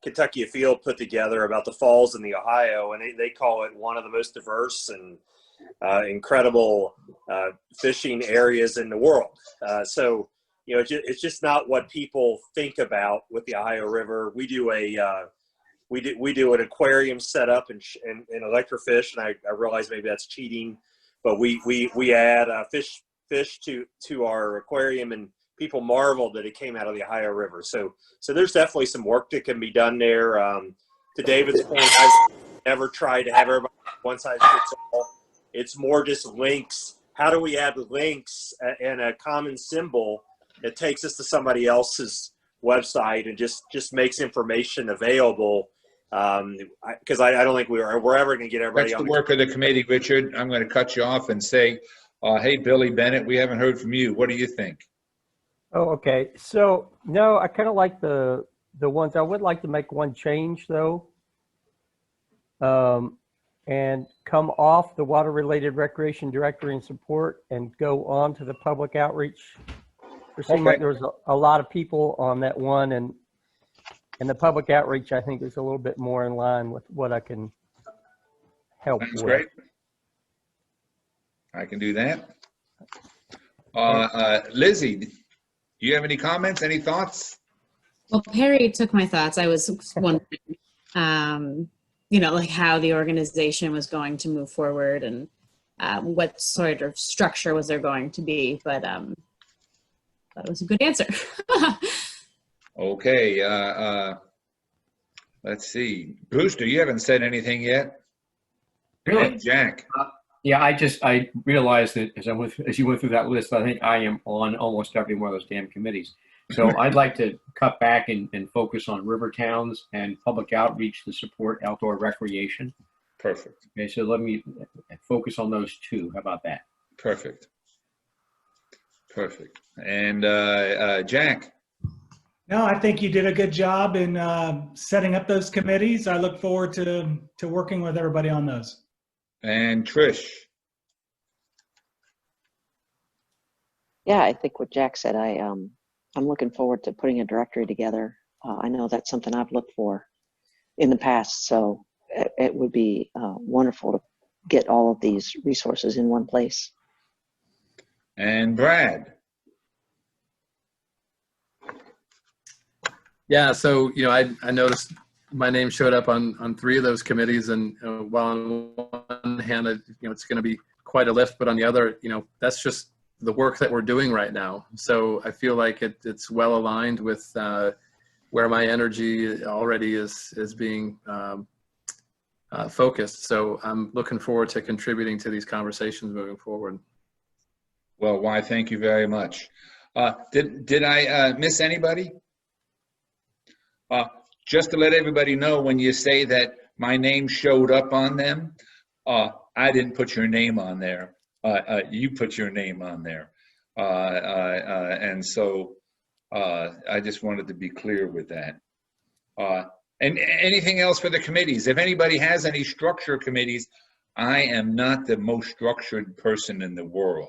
Kentucky Afield put together about the falls in the Ohio, and they call it one of the most diverse and incredible fishing areas in the world. So, you know, it's just not what people think about with the Ohio River. We do we do an aquarium setup and electrofish, and I realize maybe that's cheating, but we add fish to our aquarium, and people marveled that it came out of the Ohio River. So there's definitely some work that can be done there. To David's point, I've never tried to have everybody one size fits all. It's more just links. How do we add links and a common symbol that takes us to somebody else's website and just makes information available? Because I don't think we're ever going to get everybody. That's the work of the committee, Richard. I'm going to cut you off and say, hey, Billy Bennett, we haven't heard from you. What do you think? Oh, okay. So, no, I kind of like the ones. I would like to make one change, though, and come off the water-related recreation directory and support and go on to the public outreach. It seemed like there was a lot of people on that one, and the public outreach, I think, is a little bit more in line with what I can help with. That's great. I can do that. Lizzie, do you have any comments, any thoughts? Well, Perry took my thoughts. I was wondering, you know, like how the organization was going to move forward and what sort of structure was there going to be, but that was a good answer. Okay. Let's see. Brewster, you haven't said anything yet. Really? And Jack. Yeah, I realized that as you went through that list, I think I am on almost every one of those damn committees. So I'd like to cut back and focus on river towns and public outreach to support outdoor recreation. Perfect. Okay, so let me focus on those two. How about that? Perfect. Perfect. And Jack. No, I think you did a good job in setting up those committees. I look forward to working with everybody on those. And Trish. Yeah, I think what Jack said, I'm looking forward to putting a directory together. I know that's something I've looked for in the past, so it would be wonderful to get all of these resources in one place. And Brad. Yeah, so I noticed my name showed up on 3 of those committees, and while on one hand, it's going to be quite a lift, but on the other, that's just the work that we're doing right now. So I feel like it's well aligned with where my energy already is being focused. So I'm looking forward to contributing to these conversations moving forward. Well, why, thank you very much. Did I miss anybody? Just to let everybody know, when you say that my name showed up on them, I didn't put your name on there. You put your name on there. And so I just wanted to be clear with that. And anything else for the committees? If anybody has any structure committees, I am not the most structured person in the world.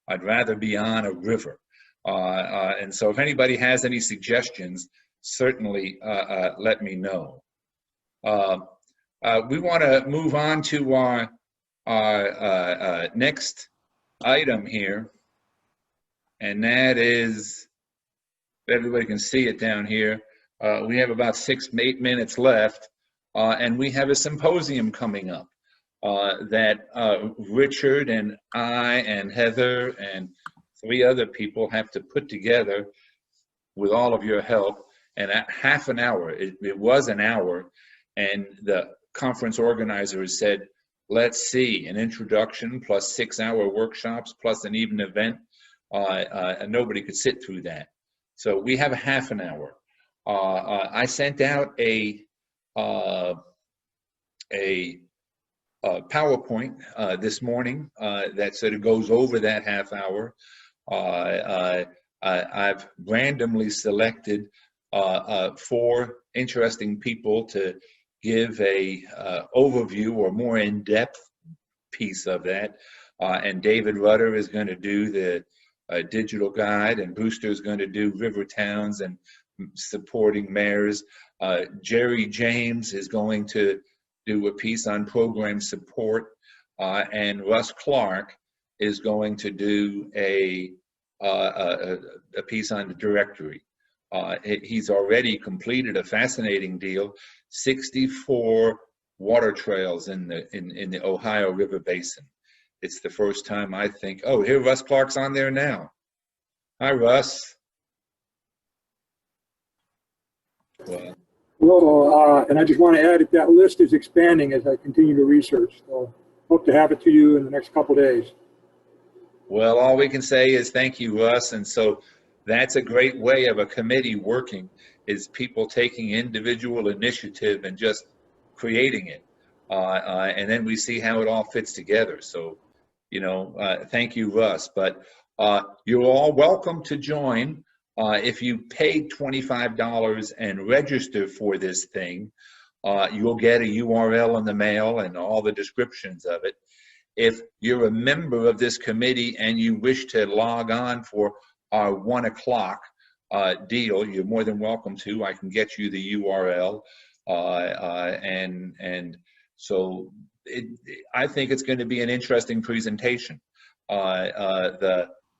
I'd rather be on a river. And so if anybody has any suggestions, certainly let me know. We want to move on to our next item here, and that is, everybody can see it down here. We have about 6 to 8 minutes left, and we have a symposium coming up that Richard and I and Heather and 3 other people have to put together with all of your help. And at half an hour, it was an hour, and the conference organizers said, let's see, an introduction plus 6-hour workshops plus an even event, and nobody could sit through that. So we have a half an hour. I sent out a PowerPoint this morning that sort of goes over that half hour. I've randomly selected 4 interesting people to give a overview or more in-depth piece of that. And David Rudder is going to do the digital guide, and Brewster is going to do river towns and supporting mayors. Jerry James is going to do a piece on program support, and Russ Clark is going to do a piece on the directory. He's already completed a fascinating deal, 64 water trails in the Ohio River Basin. It's the first time I think, oh, here Russ Clark's on there now. Hi, Russ. Well, and I just want to add that list is expanding as I continue to research. So hope to have it to you in the next couple of days. Well, all we can say is thank you, Russ. And so that's a great way of a committee working, is people taking individual initiative and just creating it. And then we see how it all fits together. So, thank you, Russ. But you're all welcome to join. If you paid $25 and register for this thing, you'll get a URL in the mail and all the descriptions of it. If you're a member of this committee and you wish to log on for our 1 o'clock deal, you're more than welcome to. I can get you the URL. And so I think it's going to be an interesting presentation.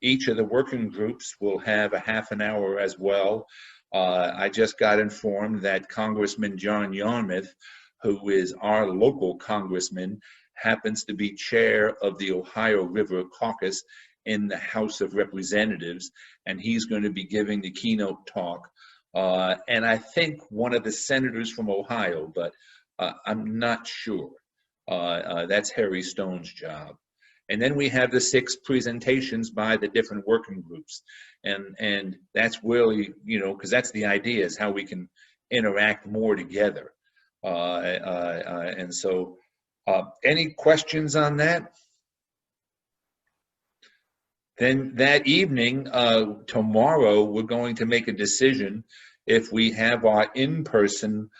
Each of the working groups will have a half an hour as well. I just got informed that Congressman John Yarmouth, who is our local congressman, happens to be chair of the Ohio River Caucus in the House of Representatives, and he's going to be giving the keynote talk and I think one of the senators from Ohio, but I'm not sure. That's Harry Stone's job. And then we have the 6 presentations by the different working groups. And that's really, you know, because that's the idea, is how we can interact more together. And so, any questions on that? Then that evening, tomorrow, we're going to make a decision if we have our in-person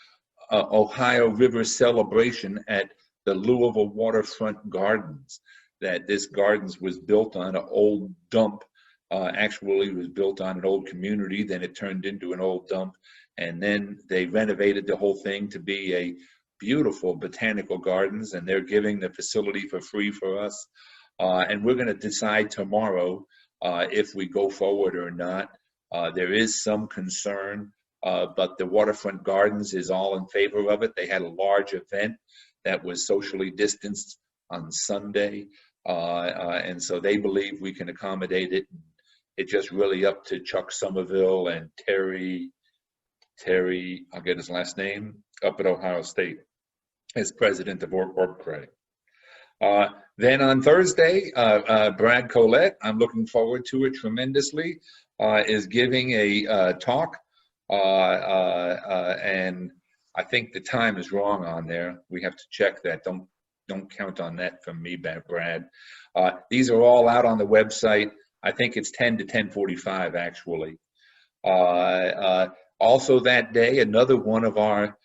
Ohio River celebration at the Louisville Waterfront Gardens. That this gardens was built on an old dump. Actually, it was built on an old community, then it turned into an old dump, and then they renovated the whole thing to be a beautiful botanical gardens, and they're giving the facility for free for us. And we're going to decide tomorrow if we go forward or not. There is some concern, but the Waterfront Gardens is all in favor of it. They had a large event that was socially distanced on Sunday, and so they believe we can accommodate it. It's just really up to Chuck Somerville and Terry, I'll get his last name, up at Ohio State, as president of OrgCredit. Then on Thursday, Brad Collette, I'm looking forward to it tremendously, is giving a talk, and I think the time is wrong on there. We have to check that. Don't count on that from me, Brad. These are all out on the website. I think it's 10 to 10:45 actually. Also that day, another one of our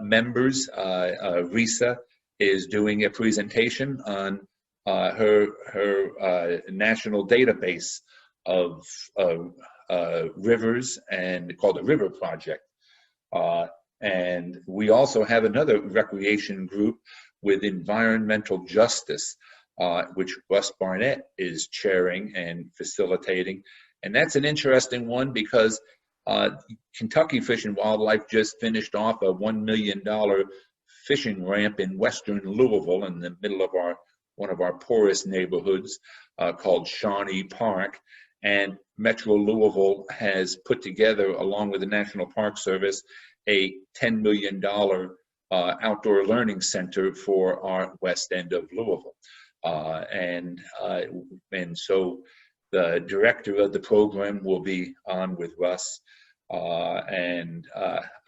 members, Risa, is doing a presentation on her national database of rivers, and called the River Project. And we also have another recreation group with environmental justice, which Russ Barnett is chairing and facilitating. And that's an interesting one because Kentucky Fish and Wildlife just finished off a $1 million fishing ramp in western Louisville, in the middle of one of our poorest neighborhoods, called Shawnee Park. And Metro Louisville has put together, along with the National Park Service, a $10 million outdoor learning center for our west end of Louisville. And so the director of the program will be on with Russ. And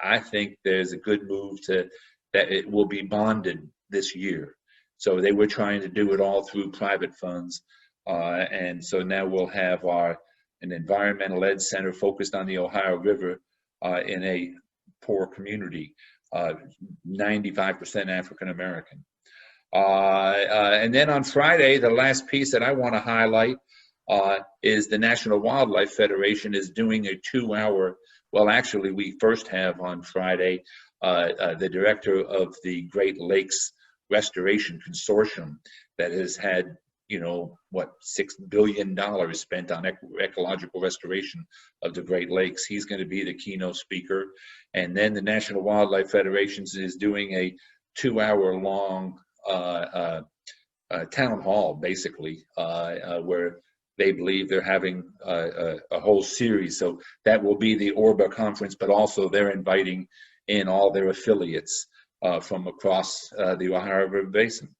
I think there's a good move that it will be bonded this year. So they were trying to do it all through private funds. And so now we'll have an environmental ed center focused on the Ohio River in a poor community, 95% African American. And then on Friday, the last piece that I want to highlight is the National Wildlife Federation is doing a 2-hour, well, actually, we first have on Friday the director of the Great Lakes Restoration Consortium that has had, you know, what, $6 billion spent on ecological restoration of the Great Lakes. He's going to be the keynote speaker. And then the National Wildlife Federation is doing a 2-hour-long town hall, basically, where they believe they're having a whole series. So that will be the Orba conference, but also they're inviting in all their affiliates from across the Ohio River Basin.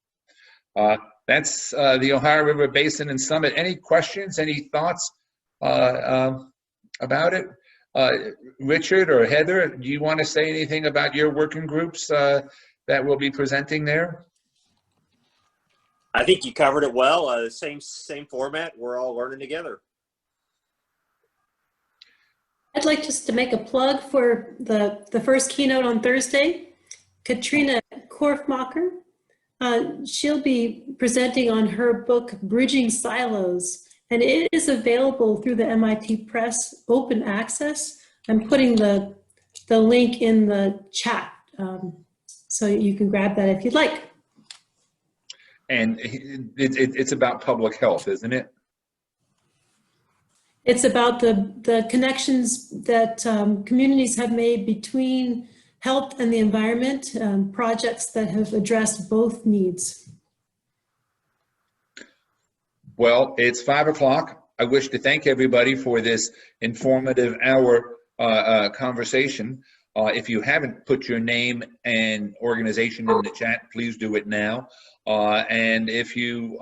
That's the Ohio River Basin and Summit. Any questions, any thoughts about it? Richard or Heather, do you want to say anything about your working groups that will be presenting there? I think you covered it well. Same format. We're all learning together. I'd like just to make a plug for the first keynote on Thursday. Katrina Korfmacher. She'll be presenting on her book, Bridging Silos, and it is available through the MIT Press Open Access. I'm putting the link in the chat, so you can grab that if you'd like. And it's about public health, isn't it? It's about the connections that communities have made between health and the environment, projects that have addressed both needs. Well, it's 5 o'clock. I wish to thank everybody for this informative hour conversation. If you haven't put your name and organization in the chat, please do it now. And if you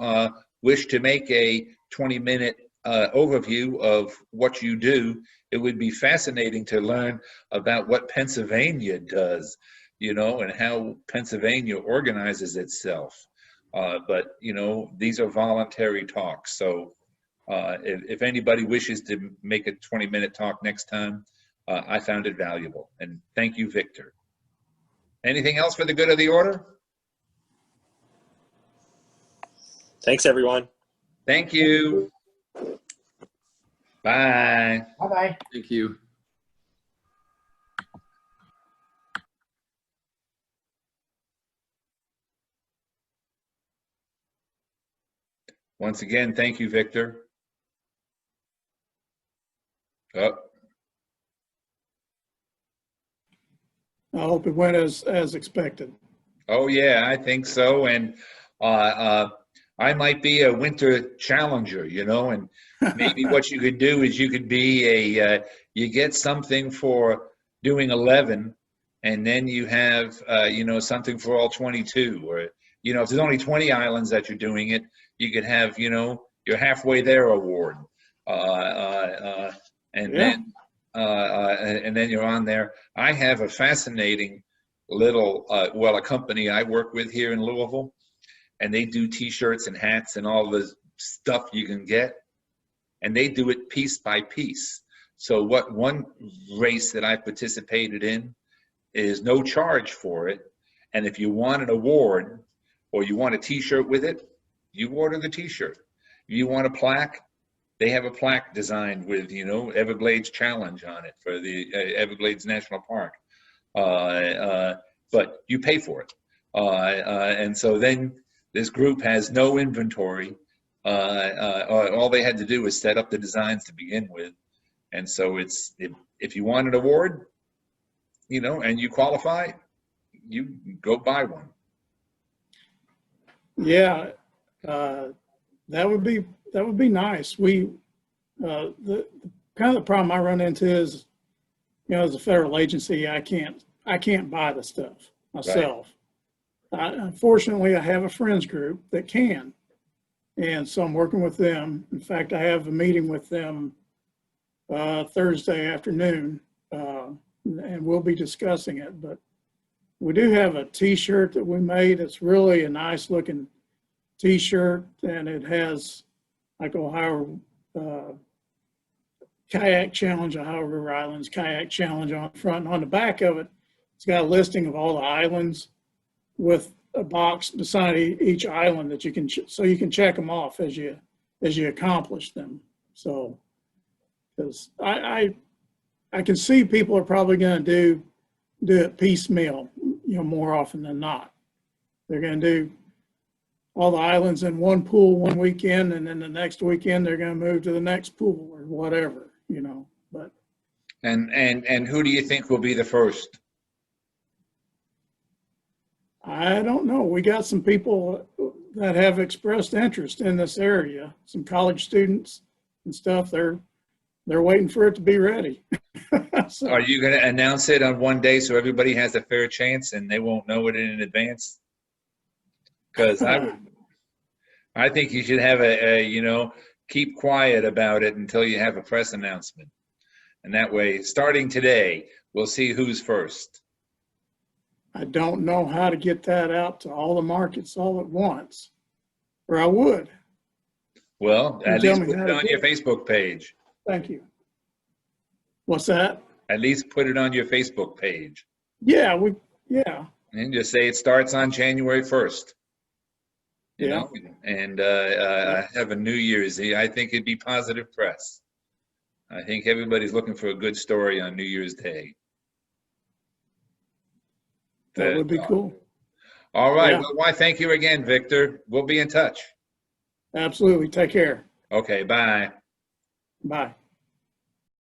wish to make a 20-minute overview of what you do, it would be fascinating to learn about what Pennsylvania does, you know, and how Pennsylvania organizes itself. But, you know, these are voluntary talks. So if anybody wishes to make a 20-minute talk next time, I found it valuable. And thank you, Victor. Anything else for the good of the order? Thanks, everyone. Thank you. Bye. Bye-bye. Thank you. Once again, thank you, Victor. Oh, I hope it went as expected. oh yeah, I think so. And I might be a winter challenger, you know, and maybe what you could do is you could be you get something for doing 11, and then you have, you know, something for all 22. Or, you know, if there's only 20 islands that you're doing it, you could have, you know, your halfway there award. And Yeah. then you're on there. I have a fascinating little, well, a company I work with here in Louisville, and they do T-shirts and hats and all the stuff you can get, and they do it piece by piece. So what one race that I participated in is no charge for it, and if you want an award or you want a T-shirt with it, you order the T-shirt. You want a plaque, they have a plaque designed with, you know, Everglades Challenge on it for the Everglades National Park. But you pay for it. And so then this group has no inventory. All they had to do was set up the designs to begin with. And so it's, if you want an award, you know, and you qualify, you go buy one. Yeah, that would be nice. We the kind of the problem I run into is, you know, as a federal agency, I can't buy the stuff myself. Right. Unfortunately, I have a friends group that can, and so I'm working with them. In fact, I have a meeting with them Thursday afternoon, and we'll be discussing it. But we do have a T-shirt that we made. It's really a nice looking T-shirt, and it has like Ohio Kayak Challenge, Ohio River Islands Kayak Challenge on the front. And on the back of it, it's got a listing of all the islands with a box beside each island that you can, so you can check them off as you accomplish them. So, because I can see people are probably going to do it piecemeal, you know, more often than not. They're going to do all the islands in one pool one weekend, and then the next weekend they're going to move to the next pool or whatever, you know. But and who do you think will be the first? I don't know. We got some people that have expressed interest in this area, some college students and stuff. They're waiting for it to be ready. So, are you going to announce it on one day so everybody has a fair chance and they won't know it in advance? Because I think you should have a, you know, keep quiet about it until you have a press announcement. And that way, starting today, we'll see who's first. I don't know how to get that out to all the markets all at once, or I would. Well, at least put it on your Facebook page. Thank you. What's that? At least put it on your Facebook page. Yeah, yeah. And just say it starts on January 1st. You Yeah. know, and have a New Year's. I think it'd be positive press. I think everybody's looking for a good story on New Year's Day. That would be cool. All right. Yeah. Well, why, thank you again, Victor. We'll be in touch. Absolutely. Take care. Okay, bye. Bye.